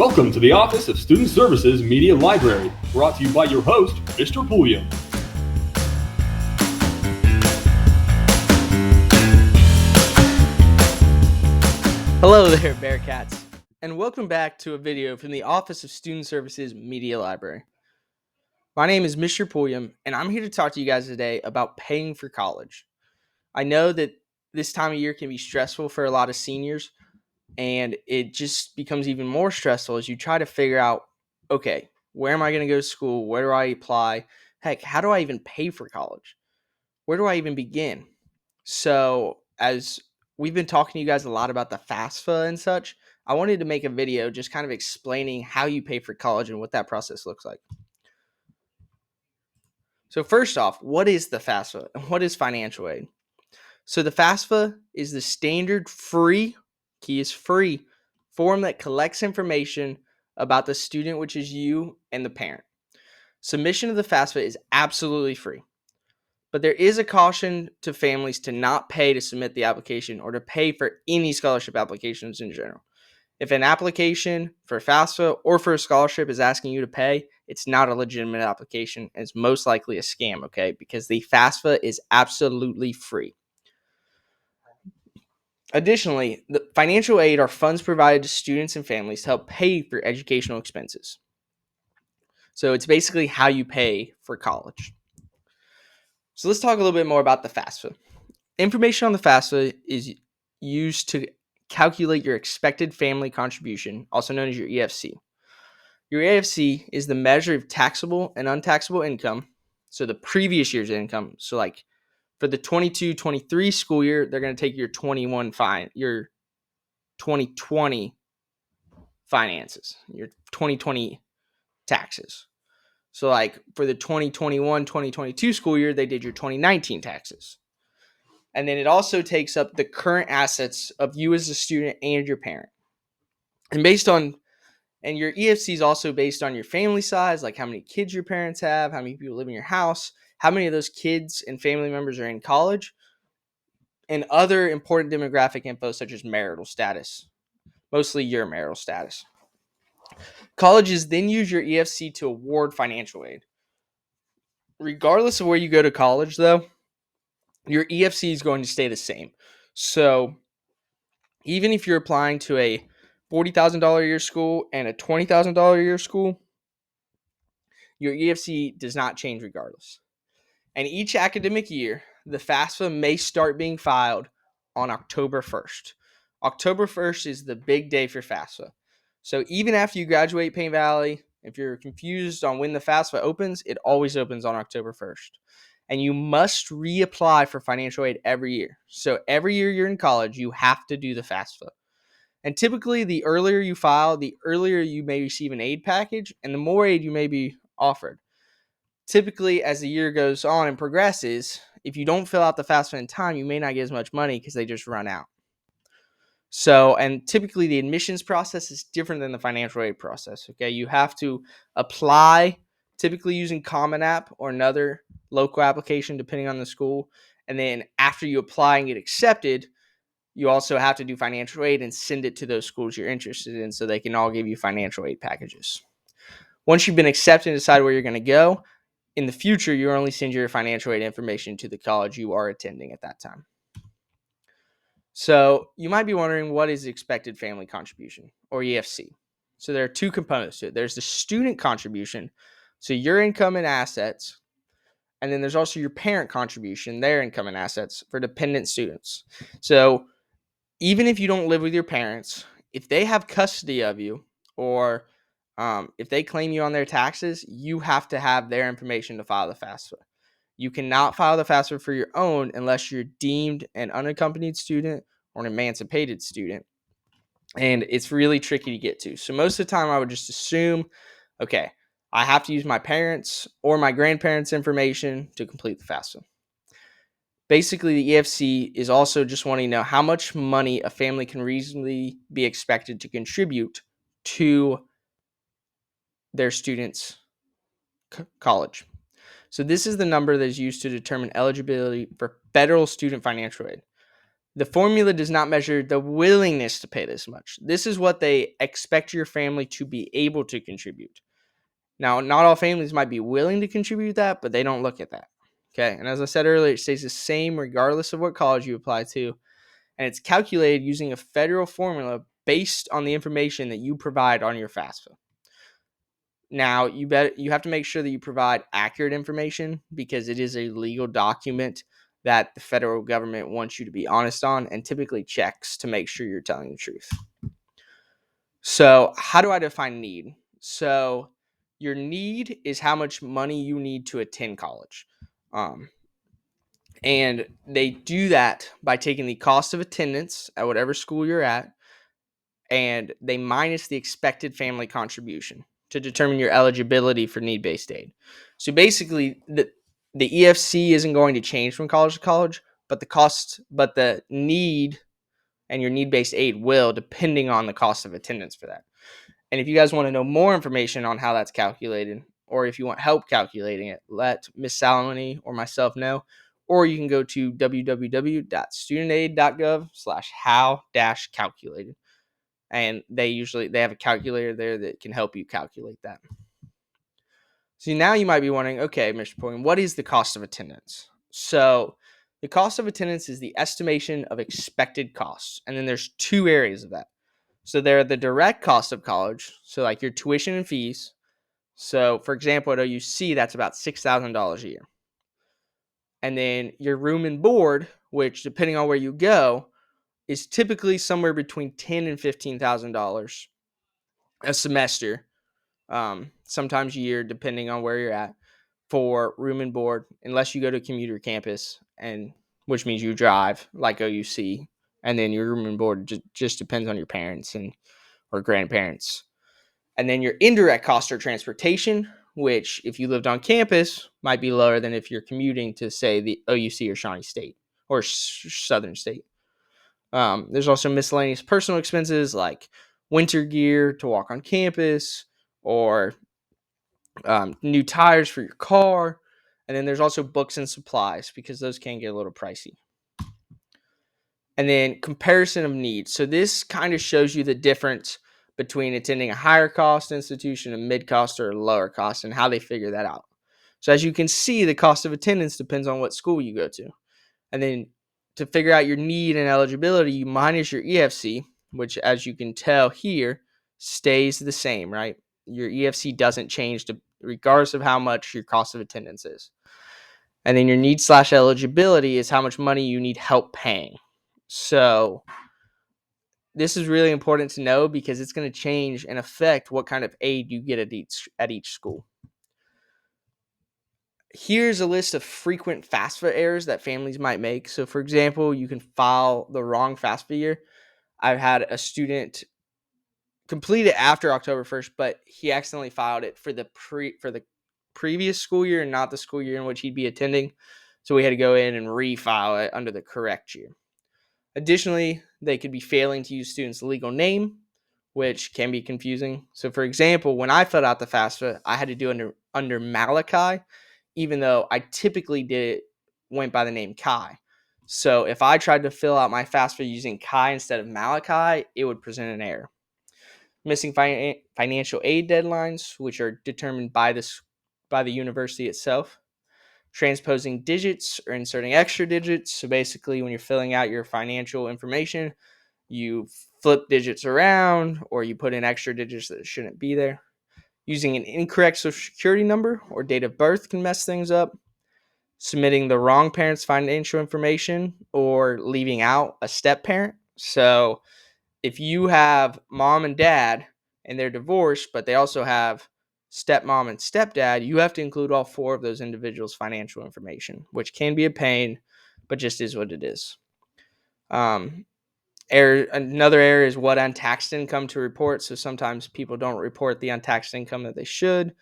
Welcome to the Office of Student Services Media Library, brought to you by your host, Mr. Pulliam. Hello there, Bearcats, and welcome back to a video from the Office of Student Services Media Library. My name is Mr. Pulliam, and I'm here to talk to you guys today about paying for college. I know that this time of year can be stressful for a lot of seniors, and it just becomes even more stressful as you try to figure out, okay, where am I going to go to school? Where do I apply? Heck, how do I even pay for college? Where do I even begin? So, as we've been talking to you guys a lot about the FAFSA and such, I wanted to make a video just kind of explaining how you pay for college and what that process looks like. So, first off, what is the FAFSA and what is financial aid? So, the FAFSA is the standard free, key is free, form that collects information about the student, which is you and the parent. Submission of the FAFSA is absolutely free. But there is a caution to families to not pay to submit the application or to pay for any scholarship applications in general. If an application for FAFSA or for a scholarship is asking you to pay, it's not a legitimate application. And it's most likely a scam, okay? Because the FAFSA is absolutely free. Additionally, the financial aid are funds provided to students and families to help pay for educational expenses. So it's basically how you pay for college. So let's talk a little bit more about the FAFSA. Information on the FAFSA is used to calculate your expected family contribution, also known as your EFC. Your EFC is the measure of taxable and untaxable income, so the previous year's income. So like for the 22-23 school year, they're going to take your 2020 finances, your 2020 taxes. So like for the 2021-2022 school year, they did your 2019 taxes. And then it also takes up the current assets of you as a student and your parent. And your EFC is also based on your family size, like how many kids your parents have, how many people live in your house, how many of those kids and family members are in college, and other important demographic info such as marital status, mostly your marital status. Colleges then use your EFC to award financial aid. Regardless of where you go to college, though, your EFC is going to stay the same. So even if you're applying to a $40,000 a year school and a $20,000 a year school, your EFC does not change regardless. And each academic year, the FAFSA may start being filed on October 1st. October 1st is the big day for FAFSA. So even after you graduate Paint Valley, if you're confused on when the FAFSA opens, it always opens on October 1st. And you must reapply for financial aid every year. So every year you're in college, you have to do the FAFSA. And typically, the earlier you file, the earlier you may receive an aid package, and the more aid you may be offered. Typically, as the year goes on and progresses, if you don't fill out the FAFSA in time, you may not get as much money because they just run out. So, and typically the admissions process is different than the financial aid process. Okay, you have to apply, typically using Common App or another local application, depending on the school. And then after you apply and get accepted, you also have to do financial aid and send it to those schools you're interested in so they can all give you financial aid packages. Once you've been accepted and decide where you're going to go, in the future, you only send your financial aid information to the college you are attending at that time. So you might be wondering, what is the expected family contribution, or EFC? So there are two components to it. There's the student contribution, so your income and assets, and then there's also your parent contribution, their income and assets for dependent students. So even if you don't live with your parents, if they have custody of you, or if they claim you on their taxes, you have to have their information to file the FAFSA. You cannot file the FAFSA for your own unless you're deemed an unaccompanied student or an emancipated student. And it's really tricky to get to. So most of the time I would just assume, okay, I have to use my parents' or my grandparents' information to complete the FAFSA. Basically, the EFC is also just wanting to know how much money a family can reasonably be expected to contribute to their students' college. So this is the number that is used to determine eligibility for federal student financial aid. The formula does not measure the willingness to pay this much. This is what they expect your family to be able to contribute. Now, not all families might be willing to contribute that, but they don't look at that. Okay. And as I said earlier, it stays the same regardless of what college you apply to. And it's calculated using a federal formula based on the information that you provide on your FAFSA. Now, you have to make sure that you provide accurate information because it is a legal document that the federal government wants you to be honest on and typically checks to make sure you're telling the truth. So, how do I define need? So, your need is how much money you need to attend college. And they do that by taking the cost of attendance at whatever school you're at, and they minus the expected family contribution to determine your eligibility for need-based aid. So basically, the EFC isn't going to change from college to college, but the need and your need-based aid will, depending on the cost of attendance for that. And if you guys want to know more information on how that's calculated, or if you want help calculating it, let Ms. Salamone or myself know. Or you can go to www.studentaid.gov/how-calculated. And they have a calculator there that can help you calculate that. So now you might be wondering, okay, Mr. Poirier, what is the cost of attendance? So the cost of attendance is the estimation of expected costs. And then there's two areas of that. So there are the direct cost of college, so like your tuition and fees. So for example, at OUC, that's about $6,000 a year. And then your room and board, which depending on where you go, is typically somewhere between $10,000 and $15,000 a semester, sometimes a year, depending on where you're at, for room and board, unless you go to a commuter campus, and which means you drive like OUC, and then your room and board just depends on your parents or grandparents. And then your indirect costs are transportation, which if you lived on campus might be lower than if you're commuting to, say, the OUC or Shawnee State or Southern State. There's also miscellaneous personal expenses like winter gear to walk on campus or new tires for your car. And then there's also books and supplies because those can get a little pricey. And then comparison of needs. So this kind of shows you the difference between attending a higher cost institution, a mid cost, or a lower cost, and how they figure that out. So as you can see, the cost of attendance depends on what school you go to. And then to figure out your need and eligibility, you minus your EFC, which as you can tell here, stays the same, right? Your EFC doesn't change regardless of how much your cost of attendance is. And then your need/eligibility is how much money you need help paying. So this is really important to know because it's going to change and affect what kind of aid you get at each school. Here's a list of frequent FAFSA errors that families might make. So for example, you can file the wrong FAFSA year. I've had a student complete it after October 1st, but he accidentally filed it for the previous school year and not the school year in which he'd be attending. So we had to go in and refile it under the correct year. Additionally, they could be failing to use students' legal name, which can be confusing. So for example, when I filled out the FAFSA, I had to do it under Malachi, even though I typically went by the name Kai. So if I tried to fill out my FAFSA using Kai instead of Malachi, it would present an error. Missing financial aid deadlines, which are determined by the university itself. Transposing digits or inserting extra digits. So basically, when you're filling out your financial information, you flip digits around or you put in extra digits that shouldn't be there. Using an incorrect social security number or date of birth can mess things up. Submitting the wrong parent's financial information or leaving out a step parent. So if you have mom and dad and they're divorced, but they also have stepmom and stepdad, you have to include all four of those individuals' financial information, which can be a pain, but just is what it is. Another error is what untaxed income to report. So sometimes people don't report the untaxed income that they should.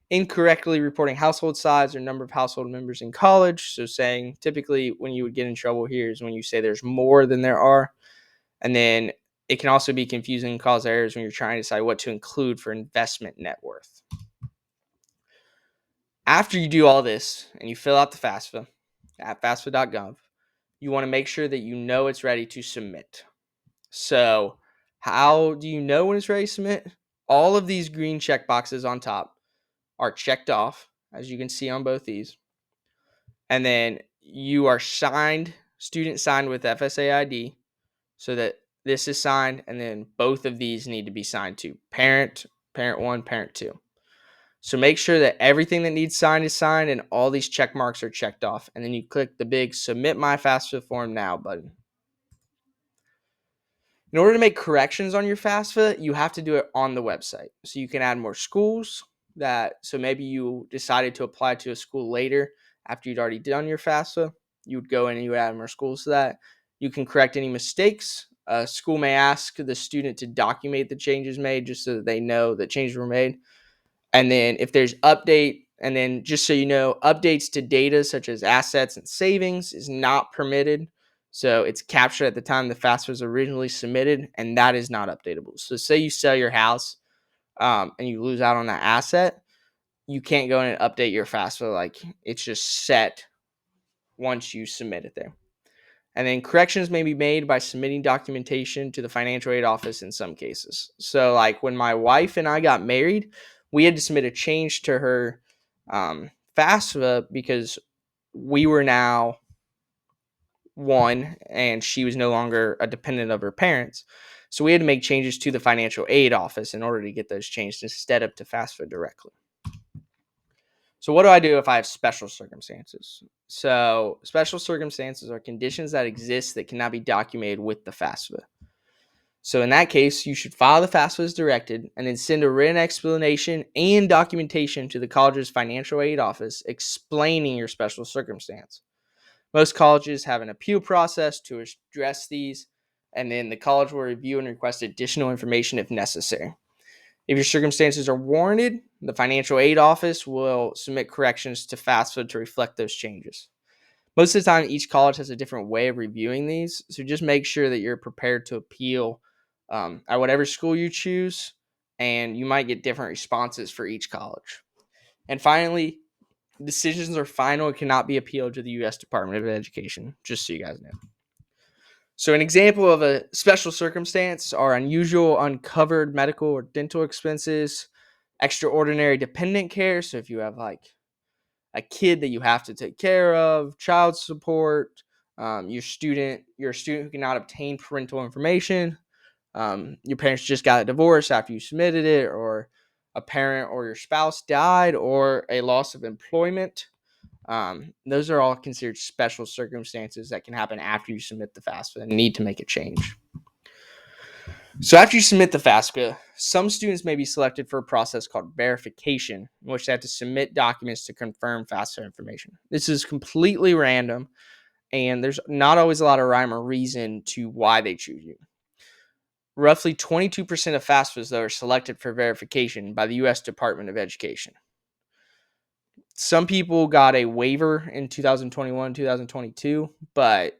Incorrectly reporting household size or number of household members in college. So saying typically when you would get in trouble here is when you say there's more than there are. And then it can also be confusing and cause errors when you're trying to decide what to include for investment net worth. After you do all this and you fill out the FAFSA at FAFSA.gov, you want to make sure that you know it's ready to submit. So how do you know when it's ready to submit? All of these green check boxes on top are checked off, as you can see on both these. And then you are student signed with FSA ID, so that this is signed, and then both of these need to be signed too. Parent 1, parent 2. So make sure that everything that needs signed is signed and all these check marks are checked off. And then you click the big Submit My FAFSA Form Now button. In order to make corrections on your FAFSA, you have to do it on the website. So you can add more schools so maybe you decided to apply to a school later after you'd already done your FAFSA. You would go in and you would add more schools to that. You can correct any mistakes. A school may ask the student to document the changes made just so that they know that changes were made. And then if there's and then just so you know, updates to data such as assets and savings is not permitted. So it's captured at the time the FAFSA was originally submitted, and that is not updatable. So say you sell your house and you lose out on that asset, you can't go in and update your FAFSA. Like, it's just set once you submit it there. And then corrections may be made by submitting documentation to the financial aid office in some cases. So like when my wife and I got married, we had to submit a change to her FAFSA because we were now one and she was no longer a dependent of her parents. So we had to make changes to the financial aid office in order to get those changed instead of to FAFSA directly. So what do I do if I have special circumstances? So special circumstances are conditions that exist that cannot be documented with the FAFSA. So in that case, you should file the FAFSA as directed and then send a written explanation and documentation to the college's financial aid office explaining your special circumstance. Most colleges have an appeal process to address these, and then the college will review and request additional information if necessary. If your circumstances are warranted, the financial aid office will submit corrections to FAFSA to reflect those changes. Most of the time, each college has a different way of reviewing these, so just make sure that you're prepared to appeal at whatever school you choose, and you might get different responses for each college. And finally, decisions are final and cannot be appealed to the U.S. Department of Education, just so you guys know. So an example of a special circumstance are unusual uncovered medical or dental expenses, extraordinary dependent care. So if you have like a kid that you have to take care of, child support, you're a student who cannot obtain parental information, your parents just got a divorce after you submitted it, or a parent or your spouse died, or a loss of employment. Those are all considered special circumstances that can happen after you submit the FAFSA and need to make a change. So after you submit the FAFSA, some students may be selected for a process called verification, in which they have to submit documents to confirm FAFSA information. This is completely random, and there's not always a lot of rhyme or reason to why they choose you. Roughly 22% of FAFSAs, though, are selected for verification by the U.S. Department of Education. Some people got a waiver in 2021, 2022, but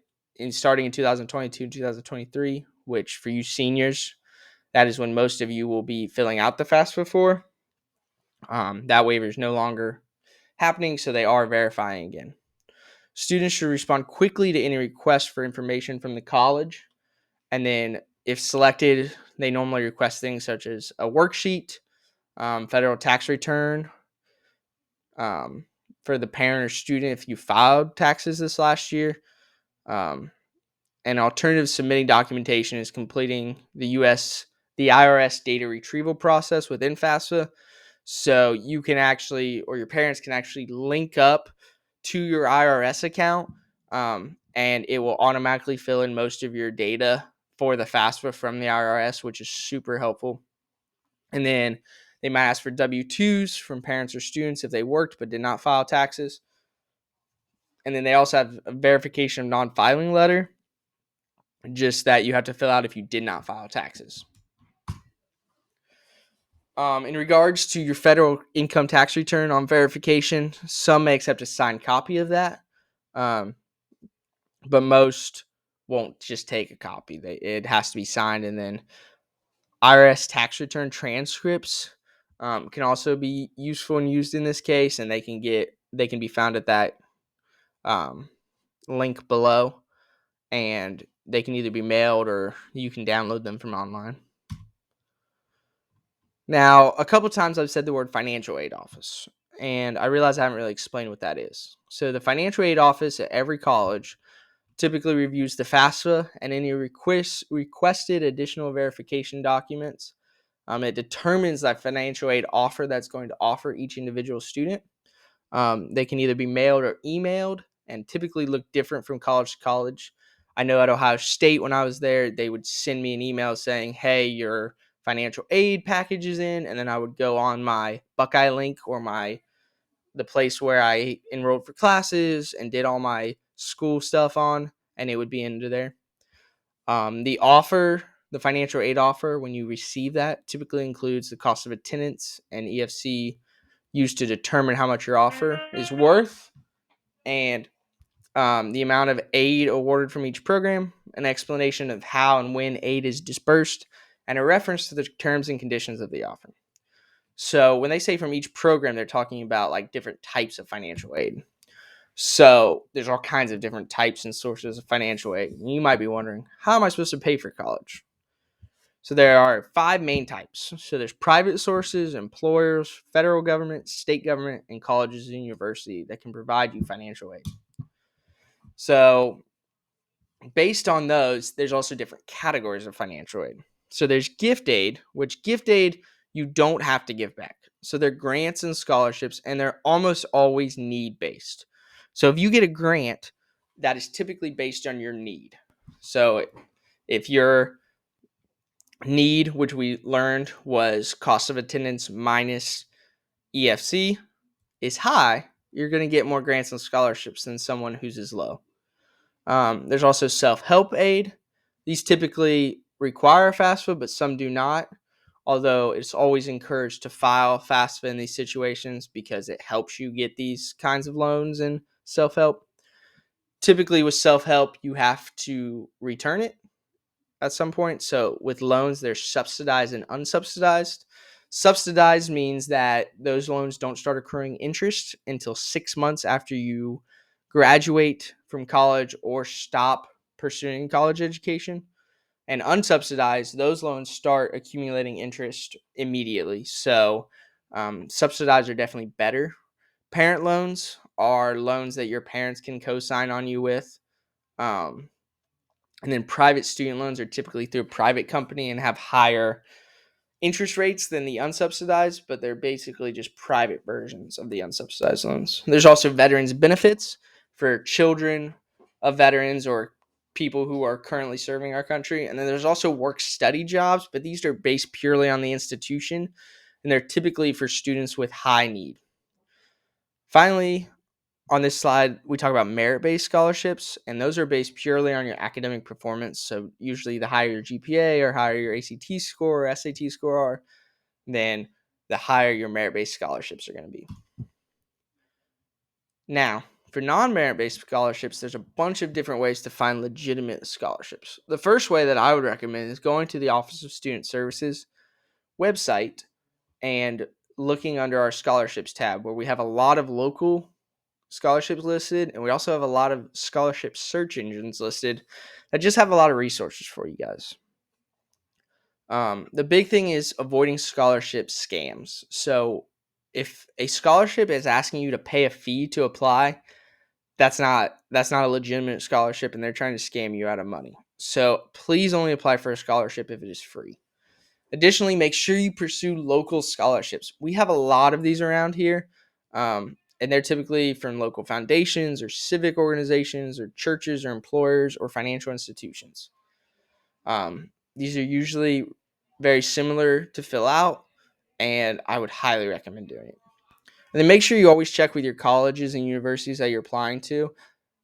starting in 2022 and 2023, which for you seniors, that is when most of you will be filling out the FAFSA for. That waiver is no longer happening, so they are verifying again. Students should respond quickly to any request for information from the college, and then if selected, they normally request things such as a worksheet, federal tax return, for the parent or student if you filed taxes this last year. An alternative submitting documentation is completing the IRS data retrieval process within FAFSA. So you can actually, or your parents can actually link up to your IRS account, and it will automatically fill in most of your data for the FAFSA from the IRS, which is super helpful. And then they might ask for W-2s from parents or students if they worked but did not file taxes. And then they also have a verification of non-filing letter, just that you have to fill out if you did not file taxes. In regards to your federal income tax return on verification, some may accept a signed copy of that, but most won't just take a copy. It has to be signed, and then IRS tax return transcripts can also be useful and used in this case, and they can be found at that link below. and they can either be mailed or you can download them from online. Now, a couple times I've said the word financial aid office, and I realize I haven't really explained what that is. So the financial aid office at every college typically reviews the FAFSA and any requested additional verification documents. It determines that financial aid offer that's going to offer each individual student. They can either be mailed or emailed and typically look different from college to college. I know at Ohio State, when I was there, they would send me an email saying, hey, your financial aid package is in. And then I would go on my Buckeye link or the place where I enrolled for classes and did all my school stuff on, and it would be into there. The financial aid offer, when you receive that, typically includes the cost of attendance and EFC used to determine how much your offer is worth, and the amount of aid awarded from each program, an explanation of how and when aid is dispersed, and a reference to the terms and conditions of the offer. So when they say from each program, they're talking about like different types of financial aid. So there's all kinds of different types and sources of financial aid. And you might be wondering, how am I supposed to pay for college? So there are 5 main types. So there's private sources, employers, federal government, state government, and colleges and universities that can provide you financial aid. So based on those, there's also different categories of financial aid. So there's gift aid, which gift aid you don't have to give back. So they're grants and scholarships, and they're almost always need-based. So if you get a grant, that is typically based on your need. So if your need, which we learned was cost of attendance minus EFC, is high, you're going to get more grants and scholarships than someone whose is low. There's also self-help aid. These typically require FAFSA, but some do not. Although it's always encouraged to file FAFSA in these situations because it helps you get these kinds of loans and self-help. Typically with self-help, you have to return it at some point. So with loans, there's subsidized and unsubsidized. Subsidized means that those loans don't start accruing interest until 6 months after you graduate from college or stop pursuing college education. And unsubsidized, those loans start accumulating interest immediately. So subsidized are definitely better. Parent loans are loans that your parents can co-sign on you with. And then private student loans are typically through a private company and have higher interest rates than the unsubsidized, but they're basically just private versions of the unsubsidized loans. There's also veterans benefits for children of veterans or people who are currently serving our country. And then there's also work study jobs, but these are based purely on the institution, and they're typically for students with high need. Finally, on this slide, we talk about merit-based scholarships, and those are based purely on your academic performance. So usually the higher your GPA or higher your ACT score or SAT score are, then the higher your merit-based scholarships are going to be. Now, for non-merit-based scholarships, there's a bunch of different ways to find legitimate scholarships. The first way that I would recommend is going to the Office of Student Services website and looking under our scholarships tab, where we have a lot of local scholarships listed, and we also have a lot of scholarship search engines listed that just have a lot of resources for you guys. The big thing is avoiding scholarship scams. So if a scholarship is asking you to pay a fee to apply, that's not a legitimate scholarship, and they're trying to scam you out of money. So please only apply for a scholarship if it is free. Additionally, make sure you pursue local scholarships. We have a lot of these around here, and they're typically from local foundations or civic organizations or churches or employers or financial institutions. These are usually very similar to fill out, and I would highly recommend doing it. And then make sure you always check with your colleges and universities that you're applying to,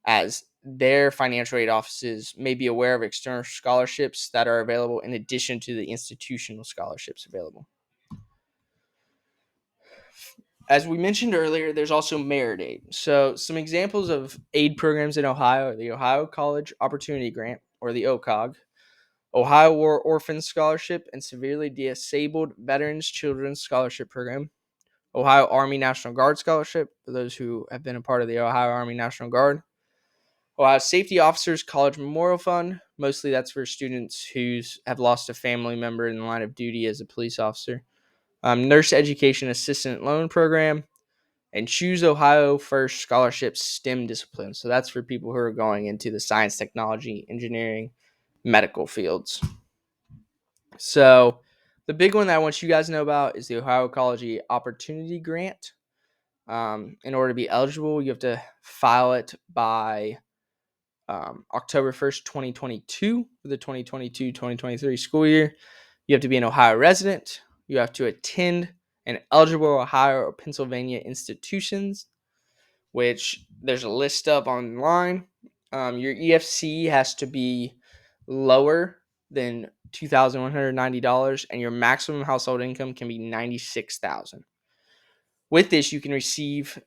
as their financial aid offices may be aware of external scholarships that are available in addition to the institutional scholarships available. As we mentioned earlier, there's also merit aid. So some examples of aid programs in Ohio are the Ohio College Opportunity Grant, or the OCOG, Ohio War Orphan Scholarship and Severely Disabled Veterans Children's Scholarship Program, Ohio Army National Guard Scholarship, for those who have been a part of the Ohio Army National Guard, Ohio Safety Officers College Memorial Fund. Mostly that's for students who have lost a family member in the line of duty as a police officer. Nurse Education Assistant Loan Program, and Choose Ohio First Scholarship STEM discipline. So that's for people who are going into the science, technology, engineering, medical fields. So the big one that I want you guys to know about is the Ohio Ecology Opportunity Grant. In order to be eligible, you have to file it by October 1st, 2022 for the 2022-2023 school year. You have to be an Ohio resident. You have to attend an eligible Ohio or Pennsylvania institutions, which there's a list up online. Your EFC has to be lower than $2,190, and your maximum household income can be $96,000. With this, you can receive,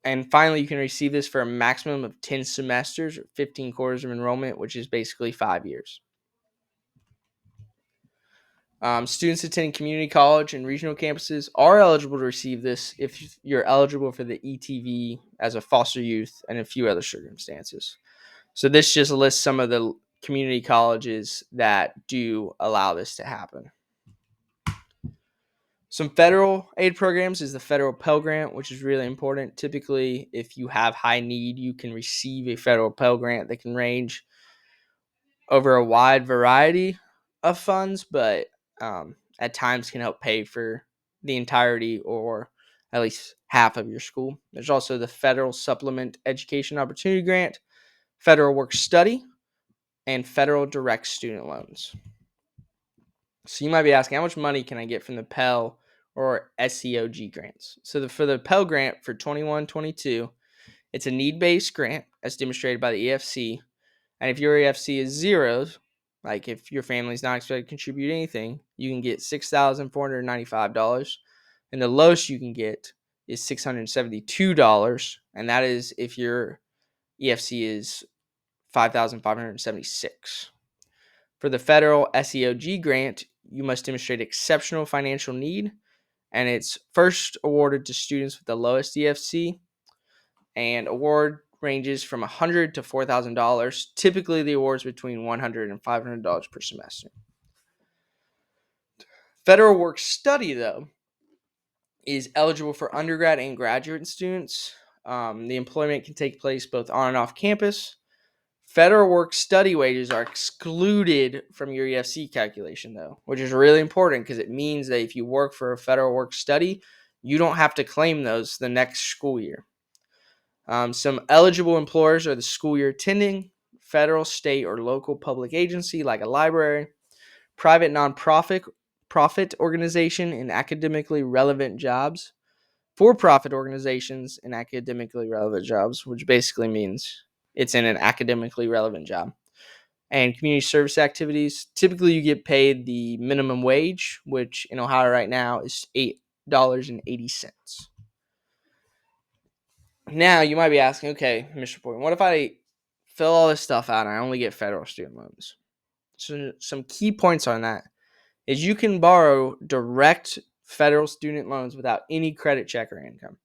and finally, you can receive this for a maximum of 10 semesters or 15 quarters of enrollment, which is basically 5 years. Students attending community college and regional campuses are eligible to receive this if you're eligible for the ETV as a foster youth and a few other circumstances. So this just lists some of the community colleges that do allow this to happen. Some federal aid programs is the federal Pell Grant, which is really important. Typically, if you have high need, you can receive a federal Pell Grant that can range over a wide variety of funds, but at times can help pay for the entirety or at least half of your school. There's also the Federal Supplement Education Opportunity Grant, Federal Work Study, and Federal Direct Student Loans. So you might be asking, how much money can I get from the Pell or SEOG grants? So for the Pell Grant for 21-22, it's a need-based grant as demonstrated by the EFC. And if your EFC is zeros, like if your family's not expected to contribute anything, you can get $6,495. And the lowest you can get is $672. And that is if your EFC is $5,576. For the federal SEOG grant, you must demonstrate exceptional financial need. And it's first awarded to students with the lowest EFC. And award ranges from $100 to $4,000. Typically, the awards between $100 and $500 per semester. Federal Work Study, though, is eligible for undergrad and graduate students. The employment can take place both on and off campus. Federal Work Study wages are excluded from your EFC calculation, though, which is really important because it means that if you work for a Federal Work Study, you don't have to claim those the next school year. Some eligible employers are the school you're attending, federal, state, or local public agency like a library, private nonprofit organization in academically relevant jobs, for-profit organizations in academically relevant jobs, which basically means it's in an academically relevant job, and community service activities. Typically, you get paid the minimum wage, which in Ohio right now is $8.80. Now, you might be asking, okay, Mr. Boyd, what if I fill all this stuff out and I only get federal student loans? So some key points on that is you can borrow direct federal student loans without any credit check or income.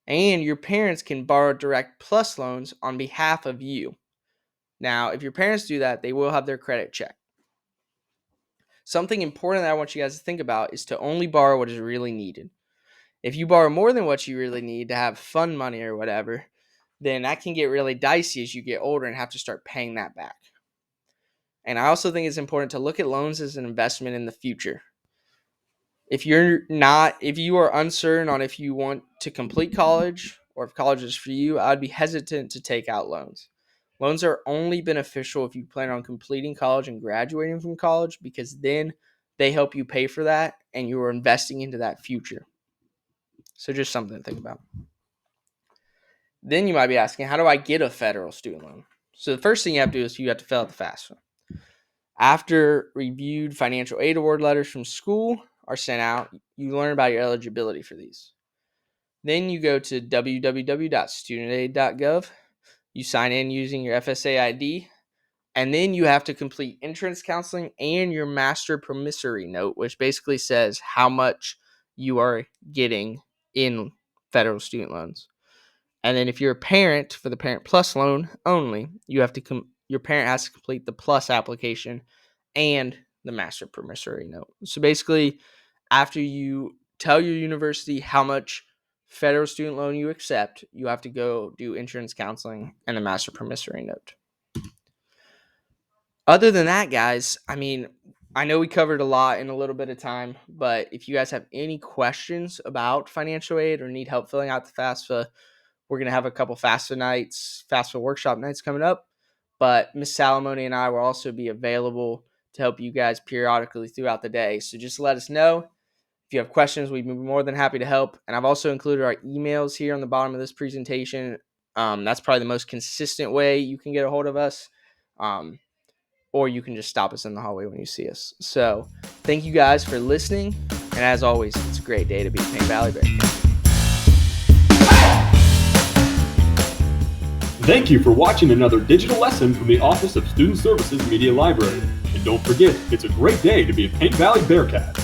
And your parents can borrow direct plus loans on behalf of you. Now, if your parents do that, they will have their credit checked. Something important that I want you guys to think about is to only borrow what is really needed. If you borrow more than what you really need to have fun money or whatever, then that can get really dicey as you get older and have to start paying that back. And I also think it's important to look at loans as an investment in the future. If you are uncertain on if you want to complete college or if college is for you, I'd be hesitant to take out loans. Loans are only beneficial if you plan on completing college and graduating from college, because then they help you pay for that and you are investing into that future. So just something to think about. Then you might be asking, how do I get a federal student loan? So the first thing you have to do is you have to fill out the FAFSA. After reviewed financial aid award letters from school are sent out, you learn about your eligibility for these. Then you go to www.studentaid.gov. You sign in using your FSA ID, and then you have to complete entrance counseling and your master promissory note, which basically says how much you are getting in federal student loans. And then if you're a parent, for the Parent Plus loan only, you have to your parent has to complete the Plus application and the master promissory note. So basically, after you tell your university how much federal student loan you accept, you have to go do insurance counseling and a master promissory note. Other than that, guys, I mean, I know we covered a lot in a little bit of time, but if you guys have any questions about financial aid or need help filling out the FAFSA, we're going to have a couple FAFSA workshop nights coming up. But Miss Salamone and I will also be available to help you guys periodically throughout the day. So just let us know. If you have questions, we'd be more than happy to help. And I've also included our emails here on the bottom of this presentation. That's probably the most consistent way you can get a hold of us. Or you can just stop us in the hallway when you see us. So thank you guys for listening. And as always, it's a great day to be a Paint Valley Bearcat. Thank you for watching another digital lesson from the Office of Student Services Media Library. And don't forget, it's a great day to be a Paint Valley Bearcat.